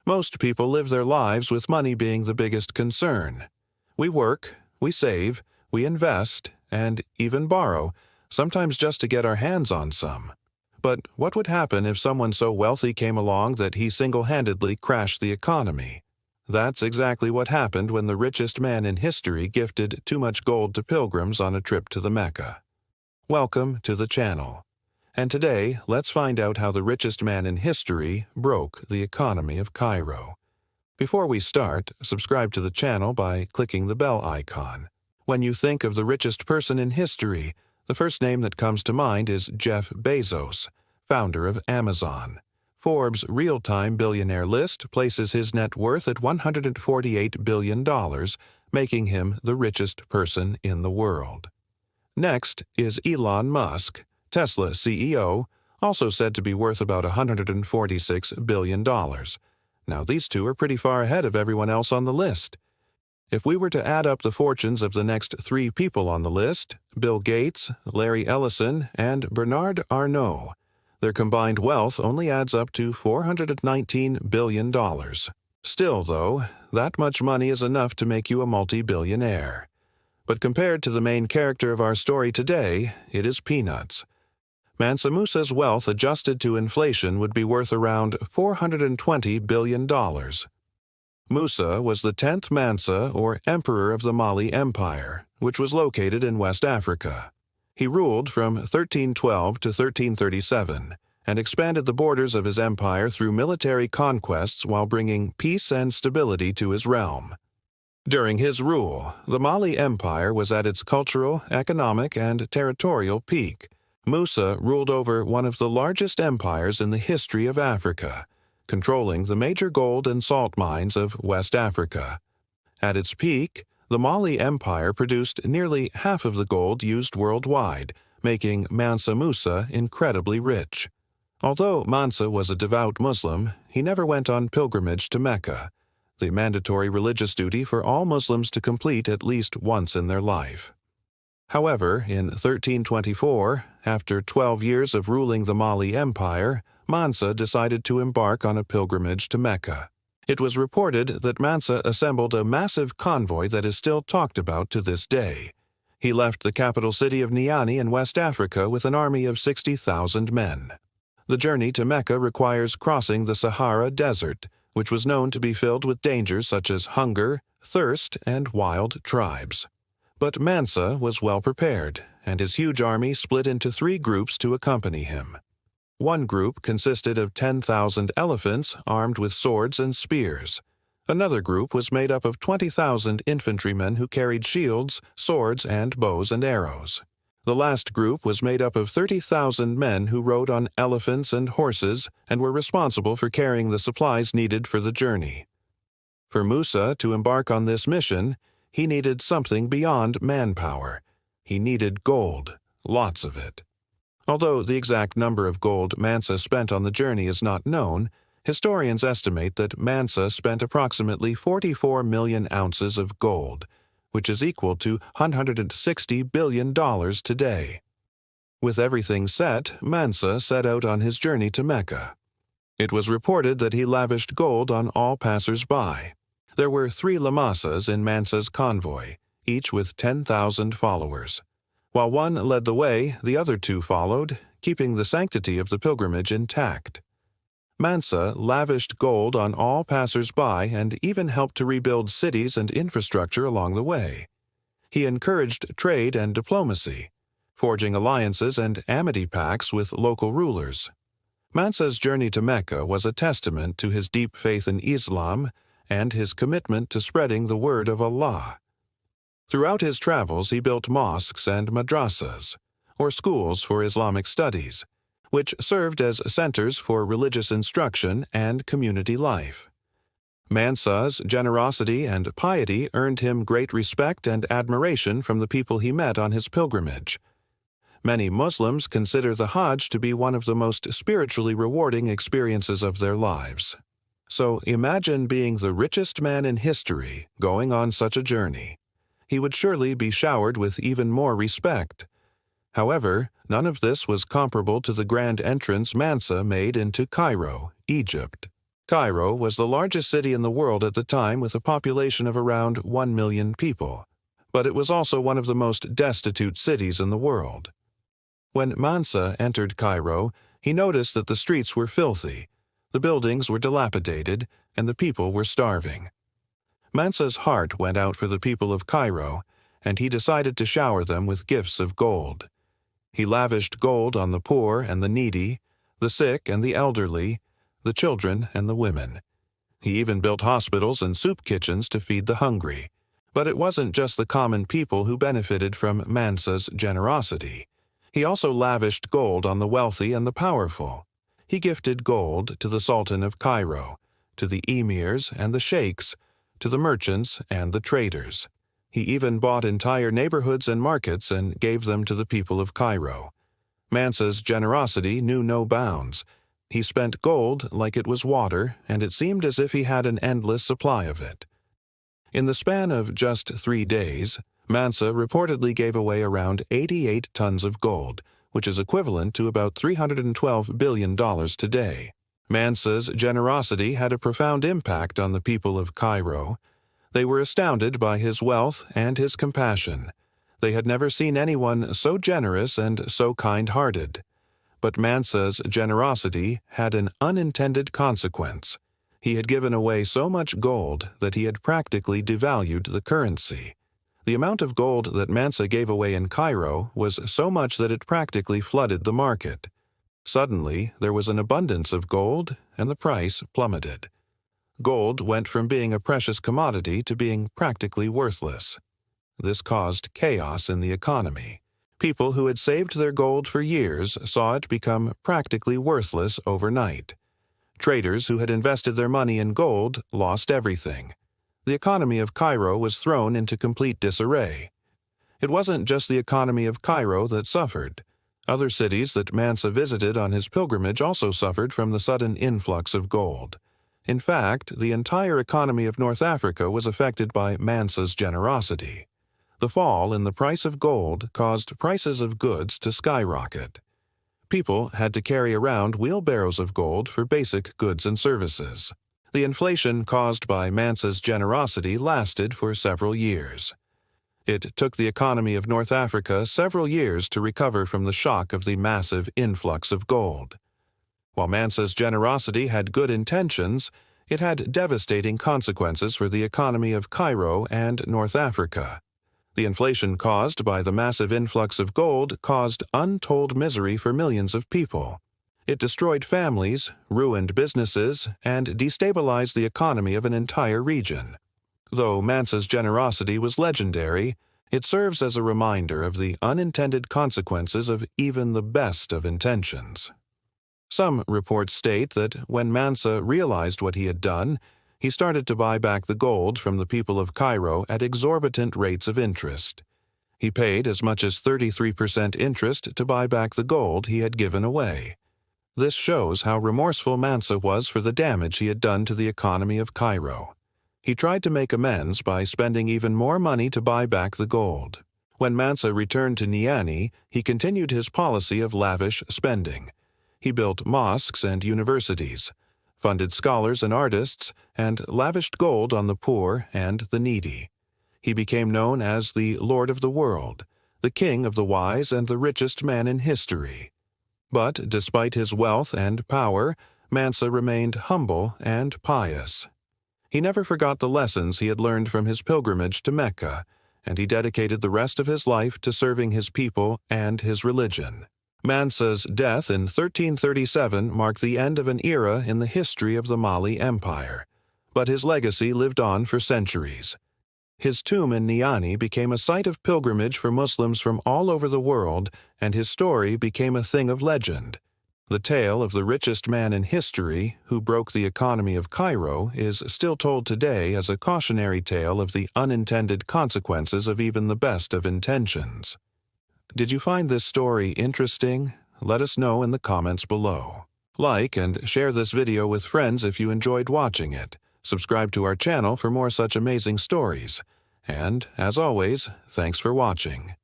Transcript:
Most people live their lives with money being the biggest concern. We work, we save, we invest, and even borrow, sometimes just to get our hands on some. But what would happen if someone so wealthy came along that he single-handedly crashed the economy? That's exactly what happened when the richest man in history gifted too much gold to pilgrims on a trip to the Mecca. Welcome to the channel. And today, let's find out how the richest man in history broke the economy of Cairo. Before we start, subscribe to the channel by clicking the bell icon. When you think of the richest person in history, the first name that comes to mind is Jeff Bezos, founder of Amazon. Forbes' real-time billionaire list places his net worth at $148 billion, making him the richest person in the world. Next is Elon Musk, Tesla CEO, also said to be worth about $146 billion. Now, these two are pretty far ahead of everyone else on the list. If we were to add up the fortunes of the next three people on the list, Bill Gates, Larry Ellison, and Bernard Arnault, their combined wealth only adds up to $419 billion. Still, though, that much money is enough to make you a multi-billionaire. But compared to the main character of our story today, it is peanuts. Mansa Musa's wealth adjusted to inflation would be worth around $420 billion. Musa was the 10th Mansa, or Emperor of the Mali Empire, which was located in West Africa. He ruled from 1312 to 1337 and expanded the borders of his empire through military conquests while bringing peace and stability to his realm. During his rule, the Mali Empire was at its cultural, economic, and territorial peak. Musa ruled over one of the largest empires in the history of Africa, controlling the major gold and salt mines of West Africa. At its peak, the Mali Empire produced nearly half of the gold used worldwide, making Mansa Musa incredibly rich. Although Mansa was a devout Muslim, he never went on pilgrimage to Mecca, the mandatory religious duty for all Muslims to complete at least once in their life. However, in 1324, after 12 years of ruling the Mali Empire, Mansa decided to embark on a pilgrimage to Mecca. It was reported that Mansa assembled a massive convoy that is still talked about to this day. He left the capital city of Niani in West Africa with an army of 60,000 men. The journey to Mecca requires crossing the Sahara Desert, which was known to be filled with dangers such as hunger, thirst, and wild tribes. But Mansa was well prepared, and his huge army split into three groups to accompany him. One group consisted of 10,000 elephants armed with swords and spears. Another group was made up of 20,000 infantrymen who carried shields, swords, and bows and arrows. The last group was made up of 30,000 men who rode on elephants and horses and were responsible for carrying the supplies needed for the journey. For Musa to embark on this mission, he needed something beyond manpower. He needed gold, lots of it. Although the exact number of gold Mansa spent on the journey is not known, historians estimate that Mansa spent approximately 44 million ounces of gold, which is equal to $160 billion today. With everything set, Mansa set out on his journey to Mecca. It was reported that he lavished gold on all passers-by. There were 3 lamasas in Mansa's convoy, each with 10,000 followers. While one led the way, the other 2 followed, keeping the sanctity of the pilgrimage intact. Mansa lavished gold on all passers-by and even helped to rebuild cities and infrastructure along the way. He encouraged trade and diplomacy, forging alliances and amity pacts with local rulers. Mansa's journey to Mecca was a testament to his deep faith in Islam and his commitment to spreading the word of Allah. Throughout his travels, he built mosques and madrasas, or schools for Islamic studies, which served as centers for religious instruction and community life. Mansa's generosity and piety earned him great respect and admiration from the people he met on his pilgrimage. Many Muslims consider the Hajj to be one of the most spiritually rewarding experiences of their lives. So imagine being the richest man in history going on such a journey. He would surely be showered with even more respect. However, none of this was comparable to the grand entrance Mansa made into Cairo, Egypt. Cairo was the largest city in the world at the time with a population of around 1 million people, but it was also one of the most destitute cities in the world. When Mansa entered Cairo, he noticed that the streets were filthy, the buildings were dilapidated, and the people were starving. Mansa's heart went out for the people of Cairo, and he decided to shower them with gifts of gold. He lavished gold on the poor and the needy, the sick and the elderly, the children and the women. He even built hospitals and soup kitchens to feed the hungry. But it wasn't just the common people who benefited from Mansa's generosity. He also lavished gold on the wealthy and the powerful. He gifted gold to the Sultan of Cairo, to the emirs and the sheikhs, to the merchants and the traders. He even bought entire neighborhoods and markets and gave them to the people of Cairo. Mansa's generosity knew no bounds. He spent gold like it was water, and it seemed as if he had an endless supply of it. In the span of just 3 days, Mansa reportedly gave away around 88 tons of gold, which is equivalent to about $312 billion today. Mansa's generosity had a profound impact on the people of Cairo. They were astounded by his wealth and his compassion. They had never seen anyone so generous and so kind-hearted. But Mansa's generosity had an unintended consequence. He had given away so much gold that he had practically devalued the currency. The amount of gold that Mansa gave away in Cairo was so much that it practically flooded the market. Suddenly, there was an abundance of gold, and the price plummeted. Gold went from being a precious commodity to being practically worthless. This caused chaos in the economy. People who had saved their gold for years saw it become practically worthless overnight. Traders who had invested their money in gold lost everything. The economy of Cairo was thrown into complete disarray. It wasn't just the economy of Cairo that suffered. Other cities that Mansa visited on his pilgrimage also suffered from the sudden influx of gold. In fact, the entire economy of North Africa was affected by Mansa's generosity. The fall in the price of gold caused prices of goods to skyrocket. People had to carry around wheelbarrows of gold for basic goods and services. The inflation caused by Mansa's generosity lasted for several years. It took the economy of North Africa several years to recover from the shock of the massive influx of gold. While Mansa's generosity had good intentions, it had devastating consequences for the economy of Cairo and North Africa. The inflation caused by the massive influx of gold caused untold misery for millions of people. It destroyed families, ruined businesses, and destabilized the economy of an entire region. Though Mansa's generosity was legendary, it serves as a reminder of the unintended consequences of even the best of intentions. Some reports state that when Mansa realized what he had done, he started to buy back the gold from the people of Cairo at exorbitant rates of interest. He paid as much as 33% interest to buy back the gold he had given away. This shows how remorseful Mansa was for the damage he had done to the economy of Cairo. He tried to make amends by spending even more money to buy back the gold. When Mansa returned to Niani, he continued his policy of lavish spending. He built mosques and universities, funded scholars and artists, and lavished gold on the poor and the needy. He became known as the Lord of the World, the king of the wise and the richest man in history. But despite his wealth and power, Mansa remained humble and pious. He never forgot the lessons he had learned from his pilgrimage to Mecca, and he dedicated the rest of his life to serving his people and his religion. Mansa's death in 1337 marked the end of an era in the history of the Mali Empire, but his legacy lived on for centuries. His tomb in Niani became a site of pilgrimage for Muslims from all over the world, and his story became a thing of legend. The tale of the richest man in history, who broke the economy of Cairo, is still told today as a cautionary tale of the unintended consequences of even the best of intentions. Did you find this story interesting? Let us know in the comments below. Like and share this video with friends if you enjoyed watching it. Subscribe to our channel for more such amazing stories. And, as always, thanks for watching.